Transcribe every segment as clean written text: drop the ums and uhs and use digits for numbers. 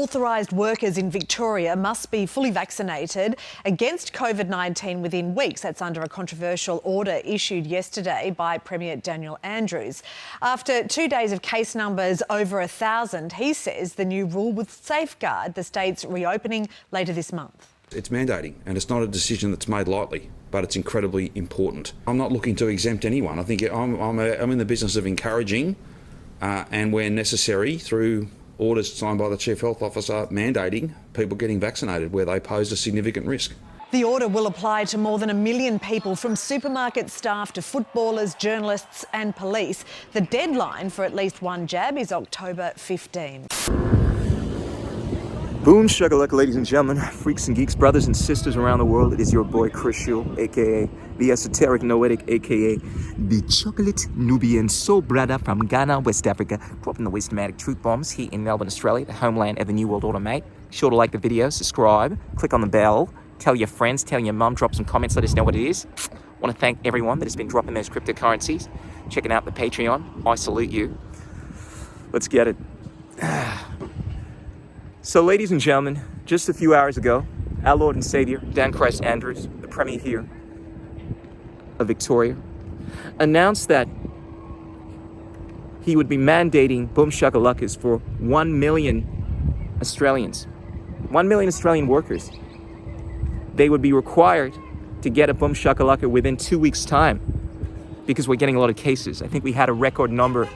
authorised workers in Victoria must be fully vaccinated against COVID-19 within weeks. That's under a controversial order issued yesterday by Premier Daniel Andrews. After 2 days of case numbers over 1,000, he says the new rule would safeguard the state's reopening later this month. It's mandating, and it's not a decision that's made lightly, but it's incredibly important. I'm not looking to exempt anyone. I think I'm in the business of encouraging and where necessary through orders signed by the Chief Health Officer mandating people getting vaccinated where they pose a significant risk. The order will apply to more than 1 million people, from supermarket staff to footballers, journalists and police. The deadline for at least one jab is October 15. Boom shakalaka, ladies and gentlemen, freaks and geeks, brothers and sisters around the world. It is your boy Chris Shule, aka the esoteric noetic, aka the chocolate Nubian soul brother from Ghana, West Africa, dropping the wisdomatic truth bombs here in Melbourne, Australia, the homeland of the New World Order, mate. Be sure to like the video, subscribe, click on the bell, tell your friends, tell your mum, drop some comments, let us know what it is. I want to thank everyone that has been dropping those cryptocurrencies, checking out the Patreon. I salute you. Let's get it. So, ladies and gentlemen, just a few hours ago, our Lord and Savior, Dan Christ Andrews, the Premier here of Victoria, announced that he would be mandating boom shakalakas for 1 million Australians, 1 million Australian workers. They would be required to get a boom shakalaka within 2 weeks' time because we're getting a lot of cases. I think we had a record number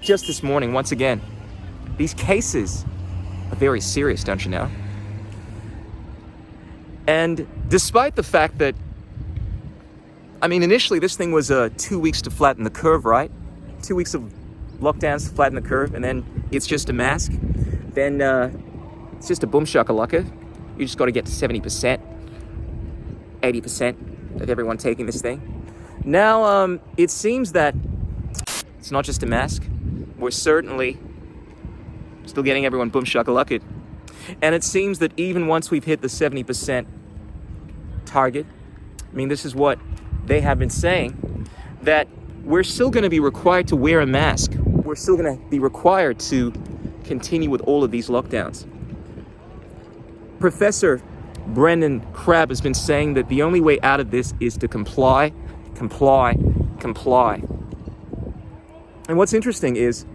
just this morning, once again. These cases are very serious, don't you know? And despite the fact that, initially this thing was 2 weeks to flatten the curve, right? 2 weeks of lockdowns to flatten the curve, and then it's just a mask. Then it's just a boom shakalaka. You just got to get to 70%, 80% of everyone taking this thing. Now, it seems that it's not just a mask. We're certainly still getting everyone boom shakalaka. And it seems that even once we've hit the 70% target, this is what they have been saying, that we're still going to be required to wear a mask. We're still going to be required to continue with all of these lockdowns. Professor Brendan Crabb has been saying that the only way out of this is to comply, comply, comply. And what's interesting is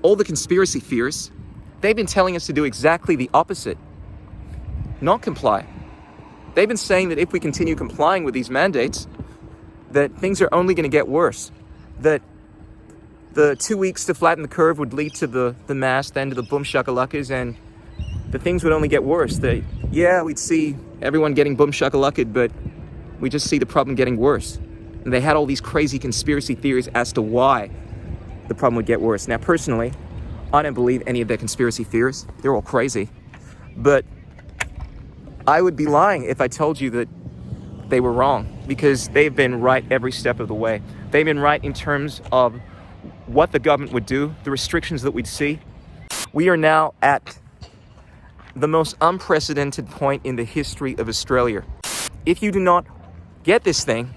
all the conspiracy theorists, they've been telling us to do exactly the opposite. Not comply. They've been saying that if we continue complying with these mandates, that things are only going to get worse. That the 2 weeks to flatten the curve would lead to the mask, then to the boom shakalakas, and the things would only get worse. That, we'd see everyone getting boom shakalakad, but we just see the problem getting worse. And they had all these crazy conspiracy theories as to why the problem would get worse. Now, personally, I don't believe any of their conspiracy theories. They're all crazy. But I would be lying if I told you that they were wrong, because they've been right every step of the way. They've been right in terms of what the government would do, the restrictions that we'd see. We are now at the most unprecedented point in the history of Australia. If you do not get this thing,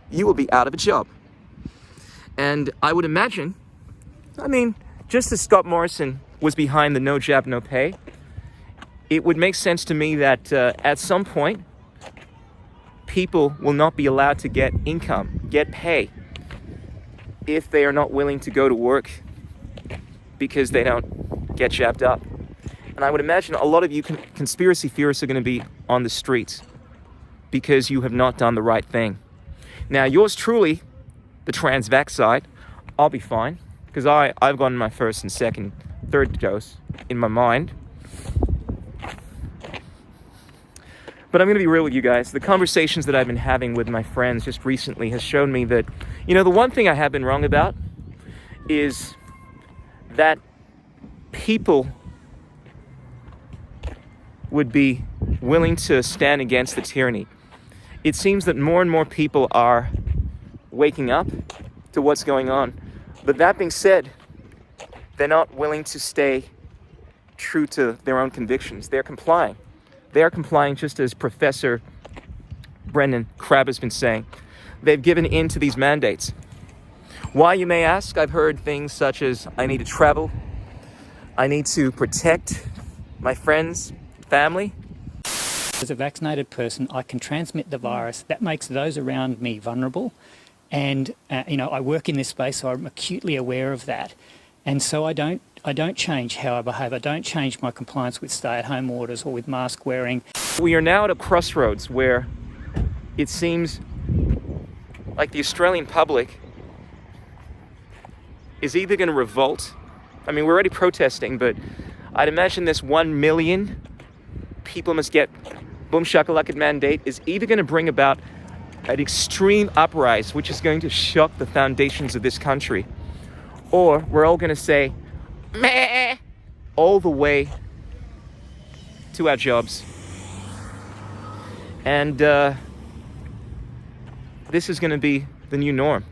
you will be out of a job. And I would imagine, just as Scott Morrison was behind the no jab, no pay, it would make sense to me that at some point, people will not be allowed to get income, get pay, if they are not willing to go to work because they don't get jabbed up. And I would imagine a lot of you conspiracy theorists are going to be on the streets because you have not done the right thing. Now, yours truly, the trans-vax side, I'll be fine, because I've gotten my first and second, third dose in my mind. But I'm going to be real with you guys. The conversations that I've been having with my friends just recently has shown me that, the one thing I have been wrong about is that people would be willing to stand against the tyranny. It seems that more and more people are waking up to what's going on. But that being said, they're not willing to stay true to their own convictions. They're complying. They are complying, just as Professor Brendan Crabb has been saying. They've given in to these mandates. Why, you may ask? I've heard things such as, I need to travel. I need to protect my friends, family. As a vaccinated person, I can transmit the virus. That makes those around me vulnerable. And, I work in this space, so I'm acutely aware of that. And so I don't change how I behave. I don't change my compliance with stay-at-home orders or with mask wearing. We are now at a crossroads where it seems like the Australian public is either going to revolt. I mean, we're already protesting, but I'd imagine this 1 million people must get boom shakalaka mandate is either going to bring about an extreme uprising, which is going to shock the foundations of this country, or we're all going to say, meh, all the way to our jobs. And this is going to be the new norm.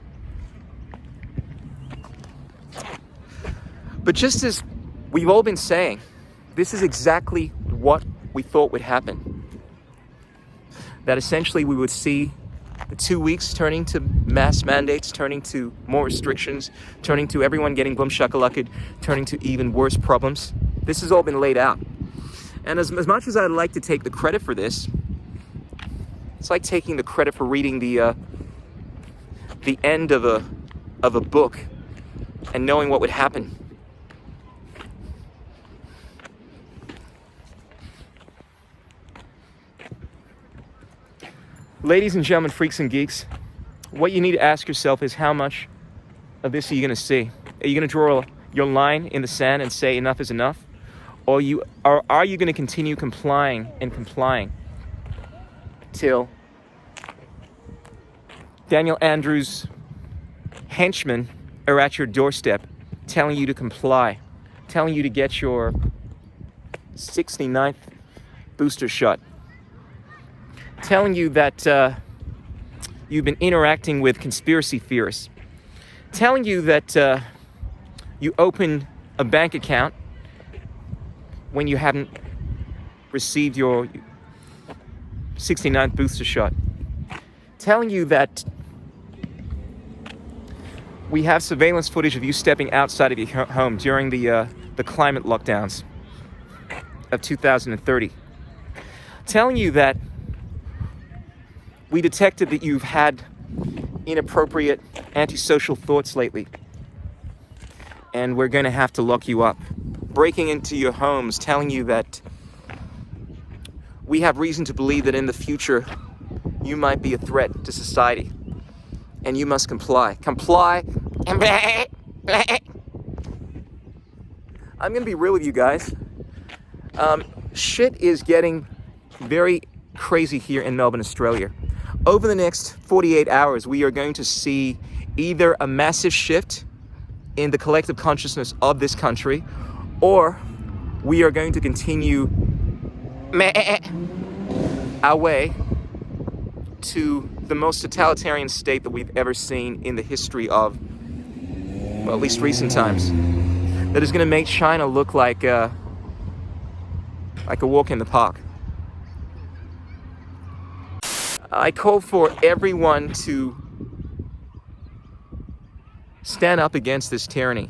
But just as we've all been saying, this is exactly what we thought would happen. That essentially we would see the 2 weeks turning to mass mandates, turning to more restrictions, turning to everyone getting boom shakalaka, turning to even worse problems. This has all been laid out. And as much as I'd like to take the credit for this, it's like taking the credit for reading the end of a book and knowing what would happen. Ladies and gentlemen, freaks and geeks, what you need to ask yourself is how much of this are you going to see? Are you going to draw your line in the sand and say enough is enough? Or are you going to continue complying till Daniel Andrews' henchmen are at your doorstep telling you to comply, telling you to get your 69th booster shot, telling you that you've been interacting with conspiracy theorists, telling you that you opened a bank account when you haven't received your 69th booster shot, telling you that we have surveillance footage of you stepping outside of your home during the climate lockdowns of 2030, telling you that we detected that you've had inappropriate antisocial thoughts lately, and we're going to have to lock you up. Breaking into your homes, telling you that we have reason to believe that in the future you might be a threat to society, and you must comply. Comply. I'm going to be real with you guys. Shit is getting very crazy here in Melbourne, Australia. Over the next 48 hours, we are going to see either a massive shift in the collective consciousness of this country, or we are going to continue our way to the most totalitarian state that we've ever seen in the history of, well, at least recent times. That is going to make China look like a walk in the park. I call for everyone to stand up against this tyranny.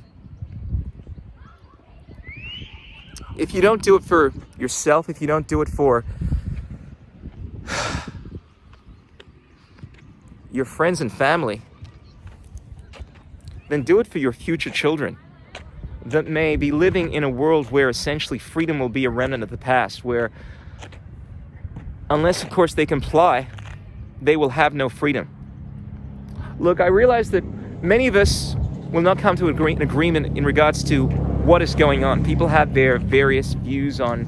If you don't do it for yourself, if you don't do it for your friends and family, then do it for your future children that may be living in a world where essentially freedom will be a remnant of the past, where unless, of course, they comply, they will have no freedom. Look, I realize that many of us will not come to an agreement in regards to what is going on. People have their various views on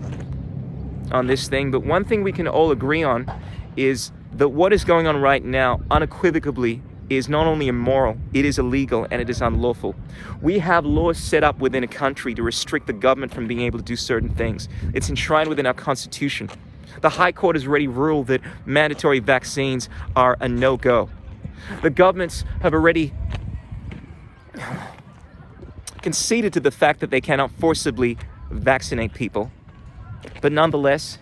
this thing, but one thing we can all agree on is that what is going on right now unequivocally is not only immoral, it is illegal and it is unlawful. We have laws set up within a country to restrict the government from being able to do certain things. It's enshrined within our constitution. The High Court has already ruled that mandatory vaccines are a no-go. The governments have already conceded to the fact that they cannot forcibly vaccinate people. But nonetheless,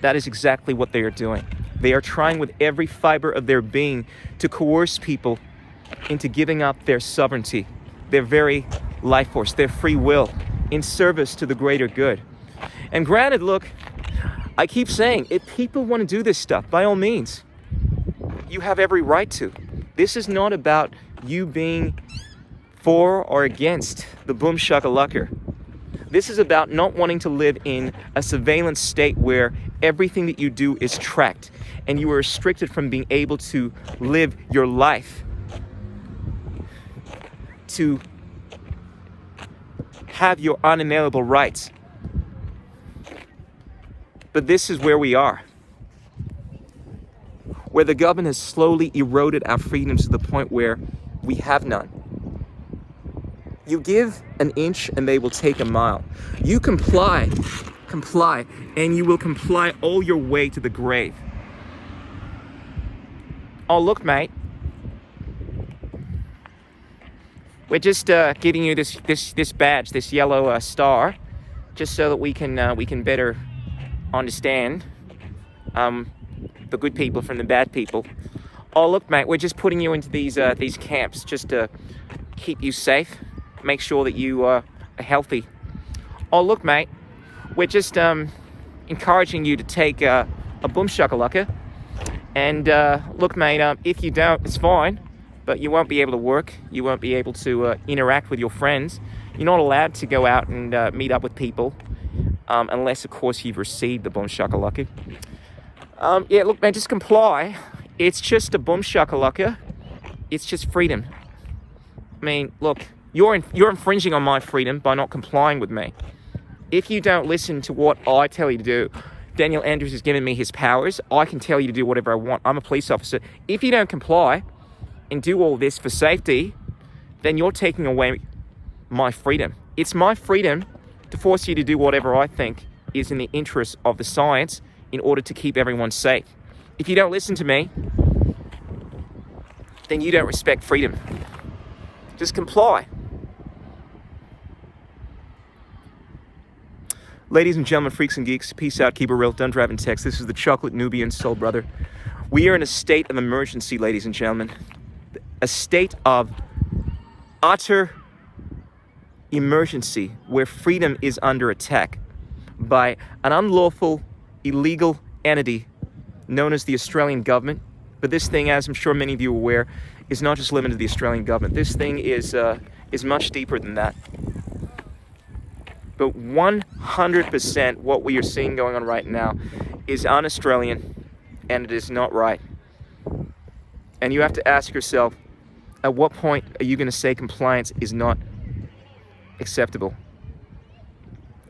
that is exactly what they are doing. They are trying with every fiber of their being to coerce people into giving up their sovereignty, their very life force, their free will, in service to the greater good. And granted, look, I keep saying, if people want to do this stuff, by all means, you have every right to. This is not about you being for or against the boom shakalaka. This is about not wanting to live in a surveillance state where everything that you do is tracked and you are restricted from being able to live your life, to have your unalienable rights. But this is where we are, where the government has slowly eroded our freedoms to the point where we have none. You give an inch and they will take a mile. You comply, and you will comply all your way to the grave. Oh, look, mate. We're just giving you this badge, this yellow star, just so that we can better understand the good people from the bad people. Oh, look, mate, we're just putting you into these camps just to keep you safe, make sure that you are healthy. Oh, look, mate, we're just encouraging you to take a boom shakalaka. And look, mate, if you don't, it's fine, but you won't be able to work. You won't be able to interact with your friends. You're not allowed to go out and meet up with people unless, of course, you've received the boom shakalaka. Yeah, look, man, just comply. It's just a boom shakalaka. It's just freedom. I mean, look, you're infringing on my freedom by not complying with me. If you don't listen to what I tell you to do, Daniel Andrews has given me his powers. I can tell you to do whatever I want. I'm a police officer. If you don't comply and do all this for safety, then you're taking away my freedom. It's my freedom to force you to do whatever I think is in the interest of the science in order to keep everyone safe. If you don't listen to me, then you don't respect freedom. Just comply. Ladies and gentlemen, freaks and geeks, peace out, keep it real, done driving text. This is the Chocolate Nubian Soul Brother. We are in a state of emergency, ladies and gentlemen. A state of utter emergency where freedom is under attack by an unlawful, illegal entity known as the Australian government. But this thing, as I'm sure many of you are aware, is not just limited to the Australian government. This thing is much deeper than that. But 100% what we are seeing going on right now is un-Australian, and it is not right. And you have to ask yourself, at what point are you going to say compliance is not acceptable?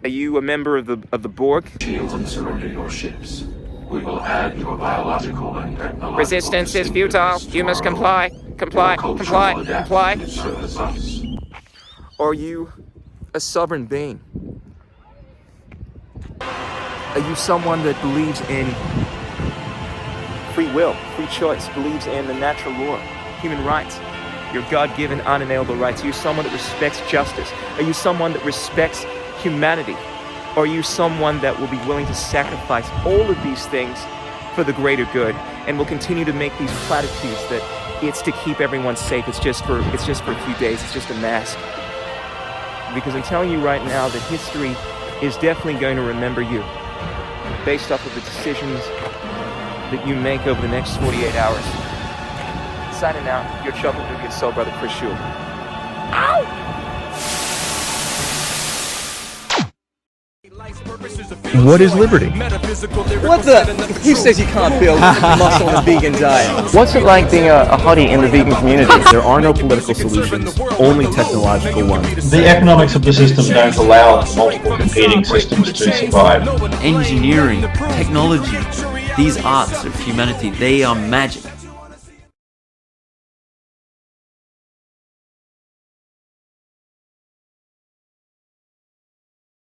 Are you a member of the Borg? Shield and surrender your ships. We will add your biological and technological... Resistance is futile. You must comply. Comply. Comply. Comply. Are you a sovereign being? Are you someone that believes in free will, free choice, believes in the natural law, human rights, your God-given unalienable rights? Are you someone that respects justice? Are you someone that respects humanity? Or are you someone that will be willing to sacrifice all of these things for the greater good and will continue to make these platitudes that it's to keep everyone safe, it's just for a few days, it's just a mask? Because I'm telling you right now that history is definitely going to remember you based off of the decisions that you make over the next 48 hours. Signing out, your Chocolate Nubian Soul Brother, Chris Shule. Ow! What is liberty? What the? Who says you can't build muscle on a vegan diet? What's it like being a hottie in the vegan community? There are no political solutions, only technological ones. The economics of the system don't allow multiple competing systems to survive. Engineering, technology, these arts of humanity, they are magic.